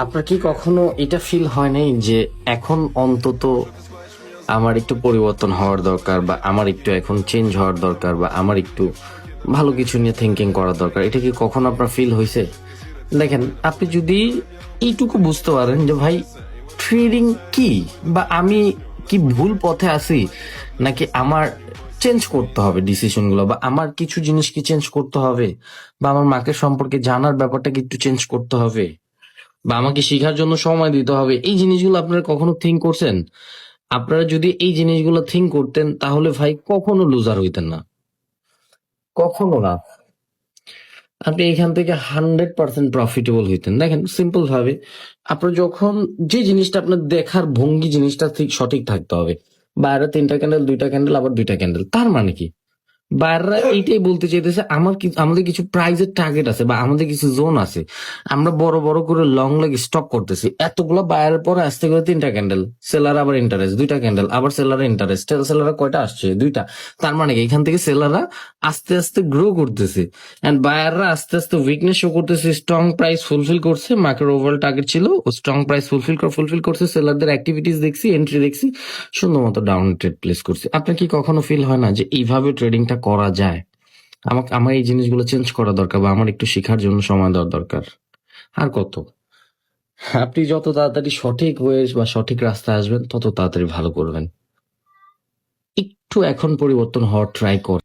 আপনার কি কখনো এটা ফিল হয় নাই যে এখন অন্তত আমার একটু পরিবর্তন হওয়ার দরকার, বা আমার একটু এখন চেঞ্জ হওয়ার দরকার, বা আমার একটু ভালো কিছু নিয়ে থিঙ্কিং করার দরকার? এটা কি কখনো আপনার ফিল হয়েছে? দেখেন, আপনি যদি এইটুকু বুঝতে পারেন যে ভাই ট্রেডিং কি, বা আমি কি ভুল পথে আছি, নাকি আমার চেঞ্জ করতে হবে ডিসিশন গুলো, বা আমার কিছু জিনিস কি চেঞ্জ করতে হবে, বা আমার মার্কেট সম্পর্কে জানার ব্যাপারটা কি একটু চেঞ্জ করতে হবে, বা আমাকে শেখার জন্য সময় দিতে হবে, এই জিনিসগুলো আপনারা কখনো থিঙ্ক করছেন? আপনারা যদি এই জিনিসগুলো থিঙ্ক করতেন তাহলে ভাই কখনো লুজার হইতেন না, কখনো না। আপনি এখান থেকে 100% প্রফিটেবল হইতেন। দেখেন সিম্পল ভাবে, আপনার যখন যে জিনিসটা আপনার দেখার ভঙ্গি জিনিসটা ঠিক সঠিক থাকতে হবে। বাইরে 3টা ক্যান্ডেল, 2টা ক্যান্ডেল, আবার 2টা ক্যান্ডেল, তার মানে কি বায়াররা এইটাই বলতে চাইতেছে আমাদের কিছু প্রাইজের টার্গেট আছে, বা আমাদের কিছু জোন আছে। আমরা বড় বড় করে লং লেগ স্টক করতেছি, এতগুলো বায়ারের পরে আসতে করে 3টা ক্যান্ডেল, সেলার আবার ইন্টারেস্ট, 2টা ক্যান্ডেল, আবার সেলার ইন্টারেস্ট, সেলাররা কয়টা আসছে? 2টা। তার মানে কি এখান থেকে সেলাররা আস্তে আস্তে গ্রো করতেছে, এন্ড বায়াররা আস্তে আস্তে উইকনেস শো করতেছে, স্ট্রং প্রাইস ফুলফিল করছে, মার্কেট ওভারঅল টার্গেট ছিল স্ট্রং প্রাইস ফুলফিল করছে, সেলারদের অ্যাক্টিভিটিস দেখছি, এন্ট্রি দেখছি, সুন্দর মতো ডাউন ট্রেড প্লেস করছি। আপনার কি কখনো ফিল হয় না যে এইভাবে ট্রেডিংটা করা যায়? আমার এই জিনিসগুলো চেঞ্জ করা দরকার, বা আমার একটু শেখার জন্য সময় দেওয়ার দরকার। আর কত, আপনি যত তাড়াতাড়ি সঠিক ওয়ে বা সঠিক রাস্তায় আসবেন তত তাড়াতাড়ি ভালো করবেন। একটু এখন পরিবর্তন হওয়ার ট্রাই কর।